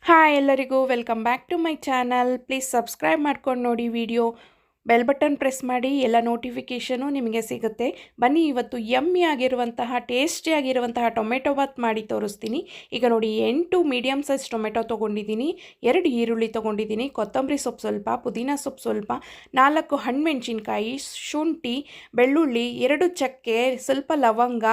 Hi ಎಲ್ಲರಿಗೂ welcome back to my channel. Please subscribe ಮಾಡ್ಕೊಂಡು ನೋಡಿ ವಿಡಿಯೋ. ಬೆಲ್ ಬಟನ್ ಪ್ರೆಸ್ ಮಾಡಿ, ಎಲ್ಲ ನೋಟಿಫಿಕೇಷನು ನಿಮಗೆ ಸಿಗುತ್ತೆ. ಬನ್ನಿ ಇವತ್ತು ಯಮ್ಮಿ ಆಗಿರುವಂತಹ ಟೇಸ್ಟಿಯಾಗಿರುವಂತಹ ಟೊಮೆಟೊ ಬಾತ್ ಮಾಡಿ ತೋರಿಸ್ತೀನಿ. ಈಗ ನೋಡಿ 8 ಮೀಡಿಯಮ್ ಸೈಜ್ ಟೊಮೆಟೊ ತೊಗೊಂಡಿದ್ದೀನಿ, 2 ಈರುಳ್ಳಿ ತೊಗೊಂಡಿದ್ದೀನಿ, ಕೊತ್ತಂಬರಿ ಸೊಪ್ಪು ಸ್ವಲ್ಪ, ಪುದೀನ ಸೊಪ್ಪು ಸ್ವಲ್ಪ, 4 ಹಣ್ಣುಮೆಣಸಿನ್ಕಾಯಿ, ಶುಂಠಿ, ಬೆಳ್ಳುಳ್ಳಿ, 2 ಚಕ್ಕೆ, ಸ್ವಲ್ಪ ಲವಂಗ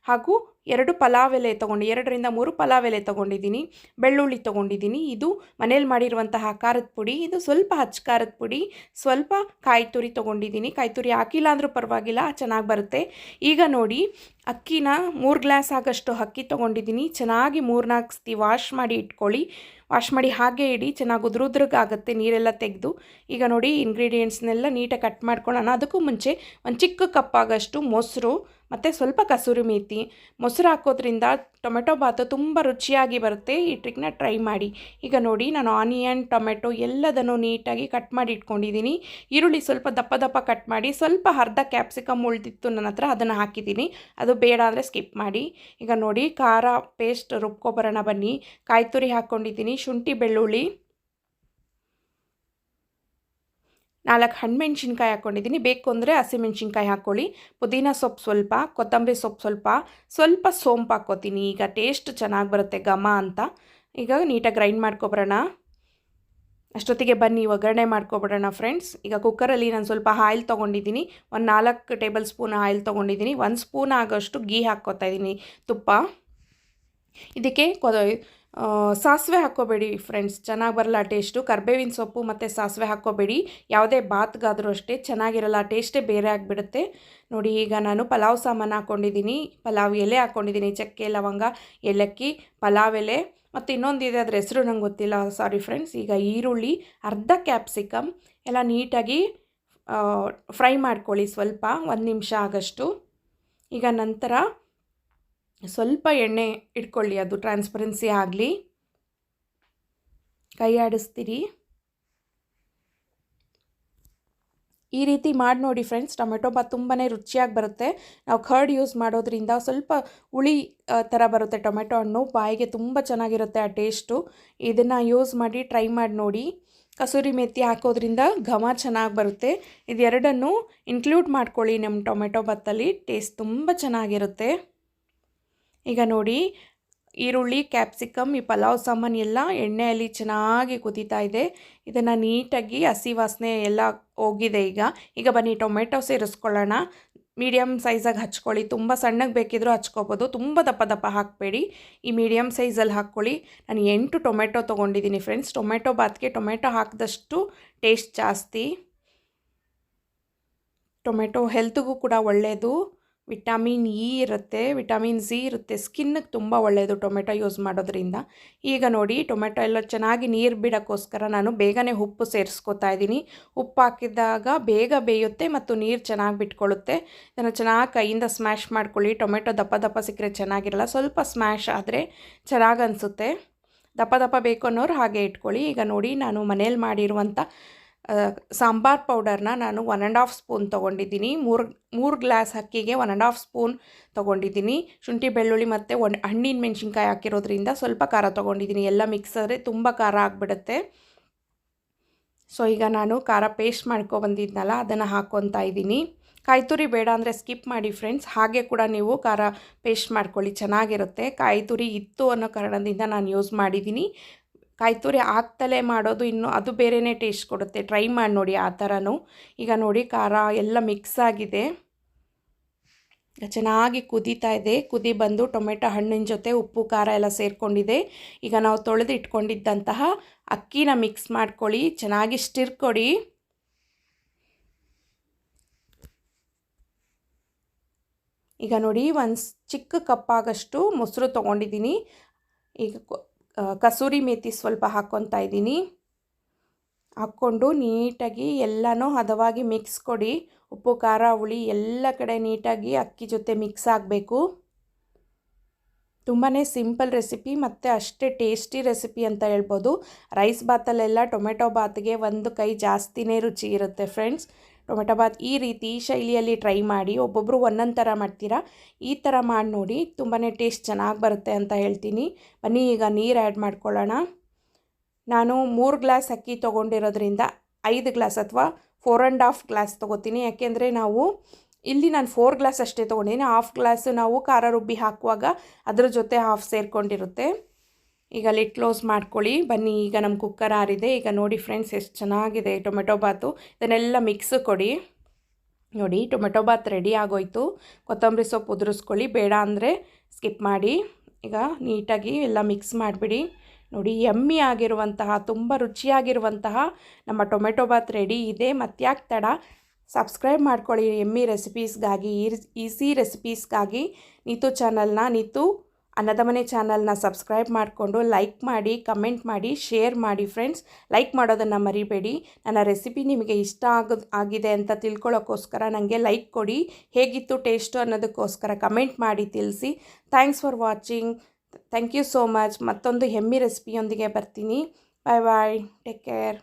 ಹಾಗೂ 2 ಪಲಾವ್ ಎಲೆ ತೊಗೊಂಡು 2 ರಿಂದ 3 ಪಲಾವ್ ಎಲೆ ತೊಗೊಂಡಿದ್ದೀನಿ. ಬೆಳ್ಳುಳ್ಳಿ ತೊಗೊಂಡಿದ್ದೀನಿ. ಇದು ಮನೇಲಿ ಮಾಡಿರುವಂತಹ ಖಾರದ ಪುಡಿ. ಇದು ಸ್ವಲ್ಪ ಹಚ್ಚ ಖಾರದ ಪುಡಿ, ಸ್ವಲ್ಪ ಕಾಯಿ ತುರಿ ತೊಗೊಂಡಿದ್ದೀನಿ. ಕಾಯಿ ತುರಿ ಹಾಕಿಲ್ಲ ಅಂದರೂ ಪರವಾಗಿಲ್ಲ, ಚೆನ್ನಾಗಿ ಬರುತ್ತೆ. ಈಗ ನೋಡಿ ಅಕ್ಕಿನ 3 ಗ್ಲಾಸ್ ಆಗಷ್ಟು ಅಕ್ಕಿ ತೊಗೊಂಡಿದ್ದೀನಿ. ಚೆನ್ನಾಗಿ 3-4 ಸತಿ ವಾಶ್ ಮಾಡಿ ಇಟ್ಕೊಳ್ಳಿ. ವಾಶ್ ಮಾಡಿ ಹಾಗೆ ಇಡಿ, ಚೆನ್ನಾಗಿ ಉದುರುದ್ರಾಗುತ್ತೆ ನೀರೆಲ್ಲ ತೆಗೆದು. ಈಗ ನೋಡಿ ಇಂಗ್ರೀಡಿಯೆಂಟ್ಸ್ನೆಲ್ಲ ನೀಟಾಗಿ ಕಟ್ ಮಾಡ್ಕೊಳ್ಳೋಣ. ಅದಕ್ಕೂ ಮುಂಚೆ ಒಂದು ಚಿಕ್ಕ ಕಪ್ಪಾಗಷ್ಟು ಮೊಸರು ಮತ್ತು ಸ್ವಲ್ಪ ಕಸೂರಿ ಮೇಥಿ. ಮೊಸರು ಹಾಕೋದ್ರಿಂದ ಟೊಮೆಟೊ ಬಾತು ತುಂಬ ರುಚಿಯಾಗಿ ಬರುತ್ತೆ. ಈ ಟ್ರಿಕ್ನ ಟ್ರೈ ಮಾಡಿ. ಈಗ ನೋಡಿ ನಾನು ಆನಿಯನ್, ಟೊಮೆಟೊ ಎಲ್ಲದನ್ನು ನೀಟಾಗಿ ಕಟ್ ಮಾಡಿ ಇಟ್ಕೊಂಡಿದ್ದೀನಿ. ಈರುಳ್ಳಿ ಸ್ವಲ್ಪ ದಪ್ಪ ದಪ್ಪ ಕಟ್ ಮಾಡಿ, ಸ್ವಲ್ಪ ಅರ್ಧ ಕ್ಯಾಪ್ಸಿಕಮ್ ಉಳಿದಿತ್ತು ನನ್ನ ಹತ್ರ, ಅದನ್ನು ಹಾಕಿದ್ದೀನಿ. ಅದು ಬೇಡ ಅಂದರೆ ಸ್ಕಿಪ್ ಮಾಡಿ. ಈಗ ನೋಡಿ ಖಾರ ಪೇಸ್ಟ್ ರುಬ್ಕೊಬರೋಣ ಬನ್ನಿ. ಕಾಯಿ ತುರಿ ಹಾಕ್ಕೊಂಡಿದ್ದೀನಿ, ಶುಂಠಿ ಬೆಳ್ಳುಳ್ಳಿ, 4 ಹಣ್ಣುಮೆಣ್ಸಿನ್ಕಾಯಿ ಹಾಕ್ಕೊಂಡಿದ್ದೀನಿ. ಬೇಕು ಅಂದರೆ ಹಸಿಮೆಣ್ಸಿನ್ಕಾಯಿ ಹಾಕ್ಕೊಳ್ಳಿ. ಪುದೀನ ಸೊಪ್ಪು ಸ್ವಲ್ಪ, ಕೊತ್ತಂಬರಿ ಸೊಪ್ಪು ಸ್ವಲ್ಪ, ಸ್ವಲ್ಪ ಸೋಂಪು ಹಾಕ್ಕೋತೀನಿ. ಈಗ ಟೇಸ್ಟ್ ಚೆನ್ನಾಗಿ ಬರುತ್ತೆ ಘಮ ಅಂತ. ಈಗ ನೀಟಾಗಿ ಗ್ರೈಂಡ್ ಮಾಡ್ಕೊಬರೋಣ. ಅಷ್ಟೊತ್ತಿಗೆ ಬನ್ನಿ ಒಗ್ಗರಣೆ ಮಾಡ್ಕೊಬಿಡೋಣ ಫ್ರೆಂಡ್ಸ್. ಈಗ ಕುಕ್ಕರಲ್ಲಿ ನಾನು ಸ್ವಲ್ಪ ಆಯಿಲ್ ತೊಗೊಂಡಿದ್ದೀನಿ. ಒಂದು 4 ಟೇಬಲ್ ಸ್ಪೂನ್ ಆಯಿಲ್ ತೊಗೊಂಡಿದ್ದೀನಿ. 1 ಸ್ಪೂನ್ ಆಗೋಷ್ಟು ಗೀ ಹಾಕ್ಕೋತಾ ಇದ್ದೀನಿ, ತುಪ್ಪ. ಇದಕ್ಕೆ ಸಾಸಿವೆ ಹಾಕ್ಕೋಬೇಡಿ ಫ್ರೆಂಡ್ಸ್, ಚೆನ್ನಾಗಿ ಬರಲ್ಲ ಟೇಸ್ಟು. ಕರ್ಬೇವಿನ ಸೊಪ್ಪು ಮತ್ತು ಸಾಸಿವೆ ಹಾಕ್ಕೋಬೇಡಿ. ಯಾವುದೇ ಬಾತ್ಗಾದರೂ ಅಷ್ಟೇ ಚೆನ್ನಾಗಿರಲ್ಲ, ಟೇಸ್ಟೇ ಬೇರೆ ಆಗಿಬಿಡುತ್ತೆ. ನೋಡಿ ಈಗ ನಾನು ಪಲಾವ್ ಸಾಮಾನು ಹಾಕ್ಕೊಂಡಿದ್ದೀನಿ. ಪಲಾವ್ ಎಲೆ ಹಾಕ್ಕೊಂಡಿದ್ದೀನಿ, ಚಕ್ಕೆ, ಲವಂಗ, ಏಲಕ್ಕಿ, ಪಲಾವ್ ಎಲೆ ಮತ್ತು ಇನ್ನೊಂದಿದೆ, ಅದರ ಹೆಸರು ನಂಗೆ ಗೊತ್ತಿಲ್ಲ, ಸಾರಿ ಫ್ರೆಂಡ್ಸ್. ಈಗ ಈರುಳ್ಳಿ, ಅರ್ಧ ಕ್ಯಾಪ್ಸಿಕಮ್ ಎಲ್ಲ ನೀಟಾಗಿ ಫ್ರೈ ಮಾಡ್ಕೊಳ್ಳಿ ಸ್ವಲ್ಪ, 1 ನಿಮಿಷ ಆಗಷ್ಟು. ಈಗ ನಂತರ ಸ್ವಲ್ಪ ಎಣ್ಣೆ ಇಟ್ಕೊಳ್ಳಿ, ಅದು ಟ್ರಾನ್ಸ್ಪರೆನ್ಸಿ ಆಗಲಿ. ಕೈ ಆಡಿಸ್ತೀರಿ. ಈ ರೀತಿ ಮಾಡಿ ನೋಡಿ ಫ್ರೆಂಡ್ಸ್, ಟೊಮೆಟೊ ಬಾತ್ ತುಂಬಾ ರುಚಿಯಾಗಿ ಬರುತ್ತೆ. ನಾವು ಕರ್ಡ್ ಯೂಸ್ ಮಾಡೋದ್ರಿಂದ ಸ್ವಲ್ಪ ಹುಳಿ ಥರ ಬರುತ್ತೆ ಟೊಮೆಟೊ ಹಣ್ಣು, ಬಾಯಿಗೆ ತುಂಬ ಚೆನ್ನಾಗಿರುತ್ತೆ ಆ ಟೇಸ್ಟು. ಇದನ್ನು ಯೂಸ್ ಮಾಡಿ ಟ್ರೈ ಮಾಡಿ ನೋಡಿ. ಕಸೂರಿ ಮೆಥಿ ಹಾಕೋದ್ರಿಂದ ಘಮ ಚೆನ್ನಾಗಿ ಬರುತ್ತೆ. ಇದೆರಡನ್ನು ಇನ್ಕ್ಲೂಡ್ ಮಾಡ್ಕೊಳ್ಳಿ ನಮ್ಮ ಟೊಮೆಟೊ ಬಾತಲ್ಲಿ, ಟೇಸ್ಟ್ ತುಂಬ ಚೆನ್ನಾಗಿರುತ್ತೆ. ಈಗ ನೋಡಿ ಈರುಳ್ಳಿ, ಕ್ಯಾಪ್ಸಿಕಮ್, ಈ ಪಲಾವ್ ಸಾಮಾನು ಎಲ್ಲ ಎಣ್ಣೆಯಲ್ಲಿ ಚೆನ್ನಾಗಿ ಕುದೀತಾ ಇದೆ. ಇದನ್ನು ನೀಟಾಗಿ ಹಸಿ ವಾಸನೆ ಎಲ್ಲ ಹೋಗಿದೆ. ಈಗ ಬನ್ನಿ ಟೊಮೆಟೊ ಸೇರಿಸ್ಕೊಳ್ಳೋಣ. ಮೀಡಿಯಮ್ ಸೈಜಾಗಿ ಹಚ್ಕೊಳ್ಳಿ, ತುಂಬ ಸಣ್ಣಗೆ ಬೇಕಿದ್ರೂ ಹಚ್ಕೋಬೋದು, ತುಂಬ ದಪ್ಪ ದಪ್ಪ ಹಾಕಬೇಡಿ. ಈ ಮೀಡಿಯಮ್ ಸೈಜಲ್ಲಿ ಹಾಕ್ಕೊಳ್ಳಿ. ನಾನು 8 ಟೊಮೆಟೊ ತೊಗೊಂಡಿದ್ದೀನಿ ಫ್ರೆಂಡ್ಸ್. ಟೊಮೆಟೊ ಬಾತ್ಗೆ ಟೊಮೆಟೊ ಹಾಕಿದಷ್ಟು ಟೇಸ್ಟ್ ಜಾಸ್ತಿ. ಟೊಮೆಟೊ ಹೆಲ್ತ್ಗೂ ಕೂಡ ಒಳ್ಳೆಯದು. ವಿಟಮಿನ್ ಇ ಇರುತ್ತೆ, ವಿಟಮಿನ್ ಸಿ ಇರುತ್ತೆ, ಸ್ಕಿನ್ನಿಗೆ ತುಂಬ ಒಳ್ಳೆಯದು ಟೊಮೆಟೊ ಯೂಸ್ ಮಾಡೋದ್ರಿಂದ. ಈಗ ನೋಡಿ ಟೊಮೆಟೊ ಎಲ್ಲ ಚೆನ್ನಾಗಿ ನೀರು ಬಿಡೋಕ್ಕೋಸ್ಕರ ನಾನು ಬೇಗನೆ ಉಪ್ಪು ಸೇರಿಸ್ಕೊತಾ ಇದ್ದೀನಿ. ಉಪ್ಪು ಹಾಕಿದಾಗ ಬೇಗ ಬೇಯುತ್ತೆ ಮತ್ತು ನೀರು ಚೆನ್ನಾಗಿ ಬಿಟ್ಕೊಳ್ಳುತ್ತೆ. ಇದನ್ನು ಚೆನ್ನಾಗಿ ಕೈಯಿಂದ ಸ್ಮ್ಯಾಶ್ ಮಾಡ್ಕೊಳ್ಳಿ. ಟೊಮೆಟೊ ದಪ್ಪ ದಪ್ಪ ಸಿಕ್ಕರೆ ಚೆನ್ನಾಗಿರಲ್ಲ, ಸ್ವಲ್ಪ ಸ್ಮ್ಯಾಶ್ ಆದರೆ ಚೆನ್ನಾಗಿ ಅನಿಸುತ್ತೆ. ದಪ್ಪ ದಪ್ಪ ಬೇಕು ಅನ್ನೋರು ಹಾಗೆ ಇಟ್ಕೊಳ್ಳಿ. ಈಗ ನೋಡಿ ನಾನು ಮನೇಲಿ ಮಾಡಿರುವಂಥ ಸಾಂಬಾರ್ ಪೌಡರ್ನ ನಾನು 1.5 ಸ್ಪೂನ್ ತೊಗೊಂಡಿದ್ದೀನಿ. 3 ಗ್ಲಾಸ್ ಅಕ್ಕಿಗೆ 1.5 ಸ್ಪೂನ್ ತೊಗೊಂಡಿದ್ದೀನಿ. ಶುಂಠಿ ಬೆಳ್ಳುಳ್ಳಿ ಮತ್ತು ಹಣ್ಣಿನ ಮೆಣಸಿನ್ಕಾಯಿ ಹಾಕಿರೋದ್ರಿಂದ ಸ್ವಲ್ಪ ಖಾರ ತೊಗೊಂಡಿದ್ದೀನಿ. ಎಲ್ಲ ಮಿಕ್ಸ್ ಆದರೆ ತುಂಬ ಖಾರ ಆಗಿಬಿಡುತ್ತೆ. ಸೊ ಈಗ ನಾನು ಖಾರ ಪೇಸ್ಟ್ ಮಾಡ್ಕೊಬಂದಿದ್ನಲ್ಲ, ಅದನ್ನು ಹಾಕ್ಕೊತಾ ಇದ್ದೀನಿ. ಕಾಯಿ ತುರಿ ಬೇಡ ಅಂದರೆ ಸ್ಕಿಪ್ ಮಾಡಿ ಫ್ರೆಂಡ್ಸ್. ಹಾಗೆ ಕೂಡ ನೀವು ಖಾರ ಪೇಸ್ಟ್ ಮಾಡ್ಕೊಳ್ಳಿ, ಚೆನ್ನಾಗಿರುತ್ತೆ. ಕಾಯಿ ತುರಿ ಇತ್ತು ಅನ್ನೋ ಕಾರಣದಿಂದ ನಾನು ಯೂಸ್ ಮಾಡಿದ್ದೀನಿ. ಕಾಯಿ ತುರಿ ಹಾಕ್ತಲೇ ಮಾಡೋದು ಇನ್ನೂ ಅದು ಬೇರೆಯೇ ಟೇಸ್ಟ್ ಕೊಡುತ್ತೆ. ಟ್ರೈ ಮಾಡಿ ನೋಡಿ ಆ ಥರನೂ. ಈಗ ನೋಡಿ ಖಾರ ಎಲ್ಲ ಮಿಕ್ಸ್ ಆಗಿದೆ, ಚೆನ್ನಾಗಿ ಕುದೀತಾ ಇದೆ. ಕುದಿ ಬಂದು ಟೊಮೆಟೊ ಹಣ್ಣಿನ ಜೊತೆ ಉಪ್ಪು ಖಾರ ಎಲ್ಲ ಸೇರಿಕೊಂಡಿದೆ. ಈಗ ನಾವು ತೊಳೆದು ಇಟ್ಕೊಂಡಿದ್ದಂತಹ ಅಕ್ಕಿನ ಮಿಕ್ಸ್ ಮಾಡ್ಕೊಳ್ಳಿ, ಚೆನ್ನಾಗಿ ಸ್ಟಿರ್ ಕೊಡಿ. ಈಗ ನೋಡಿ ಒಂದು ಚಿಕ್ಕ ಕಪ್ಪಾಗಷ್ಟು ಮೊಸರು ತೊಗೊಂಡಿದ್ದೀನಿ. ಈಗ ಕಸೂರಿ ಮೇಥಿ ಸ್ವಲ್ಪ ಹಾಕ್ಕೊತಾ ಇದ್ದೀನಿ. ಹಾಕ್ಕೊಂಡು ನೀಟಾಗಿ ಎಲ್ಲನೂ ಹದವಾಗಿ ಮಿಕ್ಸ್ ಕೊಡಿ. ಉಪ್ಪು ಖಾರ ಹುಳಿ ಎಲ್ಲ ಕಡೆ ನೀಟಾಗಿ ಅಕ್ಕಿ ಜೊತೆ ಮಿಕ್ಸ್ ಆಗಬೇಕು. ತುಂಬಾ ಸಿಂಪಲ್ ರೆಸಿಪಿ ಮತ್ತು ಅಷ್ಟೇ ಟೇಸ್ಟಿ ರೆಸಿಪಿ ಅಂತ ಹೇಳ್ಬೋದು. ರೈಸ್ ಬಾತಲ್ಲೆಲ್ಲ ಟೊಮೆಟೊ ಬಾತ್ಗೆ ಒಂದು ಕೈ ಜಾಸ್ತಿನೇ ರುಚಿ ಇರುತ್ತೆ ಫ್ರೆಂಡ್ಸ್. ಟೊಮೆಟೊ ಬಾತ್ ಈ ರೀತಿ ಶೈಲಿಯಲ್ಲಿ ಟ್ರೈ ಮಾಡಿ. ಒಬ್ಬೊಬ್ಬರು ಒಂದೊಂದು ಥರ ಮಾಡ್ತೀರಾ, ಈ ಥರ ಮಾಡಿ ನೋಡಿ, ತುಂಬಾ ಟೇಸ್ಟ್ ಚೆನ್ನಾಗಿ ಬರುತ್ತೆ ಅಂತ ಹೇಳ್ತೀನಿ. ಬನ್ನಿ ಈಗ ನೀರು ಆ್ಯಡ್ ಮಾಡ್ಕೊಳ್ಳೋಣ. ನಾನು 3 ಗ್ಲಾಸ್ ಅಕ್ಕಿ ತೊಗೊಂಡಿರೋದ್ರಿಂದ 5 ಗ್ಲಾಸ್ ಅಥವಾ 4.5 ಗ್ಲಾಸ್ ತೊಗೋತೀನಿ. ಯಾಕೆಂದರೆ ಇಲ್ಲಿ ನಾನು 4 ಗ್ಲಾಸ್ ಅಷ್ಟೇ ತೊಗೊಂಡಿದ್ದೀನಿ. ಹಾಫ್ ಗ್ಲಾಸು ನಾವು ಖಾರ ರುಬ್ಬಿ ಹಾಕುವಾಗ ಅದ್ರ ಜೊತೆ ಹಾಫ್ ಸೇರಿಕೊಂಡಿರುತ್ತೆ. ಈಗ ಲಿಡ್ ಕ್ಲೋಸ್ ಮಾಡ್ಕೊಳ್ಳಿ. ಬನ್ನಿ, ಈಗ ನಮ್ಮ ಕುಕ್ಕರ್ ಆರಿದೆ. ಈಗ ನೋಡಿ ಫ್ರೆಂಡ್ಸ್, ಎಷ್ಟು ಚೆನ್ನಾಗಿದೆ ಟೊಮೆಟೊ ಬಾತು. ಇದನ್ನೆಲ್ಲ ಮಿಕ್ಸ್ ಕೊಡಿ. ನೋಡಿ, ಟೊಮೆಟೊ ಬಾತ್ ರೆಡಿ ಆಗೋಯ್ತು. ಕೊತ್ತಂಬರಿ ಸೊಪ್ಪು ಉದುರಿಸ್ಕೊಳ್ಳಿ, ಬೇಡ ಅಂದರೆ ಸ್ಕಿಪ್ ಮಾಡಿ. ಈಗ ನೀಟಾಗಿ ಎಲ್ಲ ಮಿಕ್ಸ್ ಮಾಡಿಬಿಡಿ. ನೋಡಿ, ಯಮ್ಮಿ ಆಗಿರುವಂತಹ, ತುಂಬ ರುಚಿಯಾಗಿರುವಂತಹ ನಮ್ಮ ಟೊಮೆಟೊ ಬಾತ್ ರೆಡಿ ಇದೆ. ಮತ್ತ್ಯಾಕೆ ತಡ, ಸಬ್ಸ್ಕ್ರೈಬ್ ಮಾಡ್ಕೊಳ್ಳಿ ಯಮ್ಮಿ ರೆಸಿಪೀಸ್ಗಾಗಿ, ಈಸಿ ರೆಸಿಪೀಸ್ಗಾಗಿ. ನೀತು ಅನ್ನದ ಮನೆ ಚಾನಲ್ನ ಸಬ್ಸ್ಕ್ರೈಬ್ ಮಾಡಿಕೊಂಡು ಲೈಕ್ ಮಾಡಿ, ಕಮೆಂಟ್ ಮಾಡಿ, ಶೇರ್ ಮಾಡಿ ಫ್ರೆಂಡ್ಸ್. ಲೈಕ್ ಮಾಡೋದನ್ನು ಮರಿಬೇಡಿ. ನನ್ನ ರೆಸಿಪಿ ನಿಮಗೆ ಇಷ್ಟ ಆಗಿದೆ ಅಂತ ತಿಳ್ಕೊಳ್ಳೋಕ್ಕೋಸ್ಕರ ನನಗೆ ಲೈಕ್ ಕೊಡಿ. ಹೇಗಿತ್ತು ಟೇಸ್ಟು ಅನ್ನೋದಕ್ಕೋಸ್ಕರ ಕಮೆಂಟ್ ಮಾಡಿ ತಿಳಿಸಿ. Thanks for watching. Thank you so much. ಮತ್ತೊಂದು ಯಮ್ಮಿ ರೆಸಿಪಿಯೊಂದಿಗೆ ಬರ್ತೀನಿ. Bye bye, take care.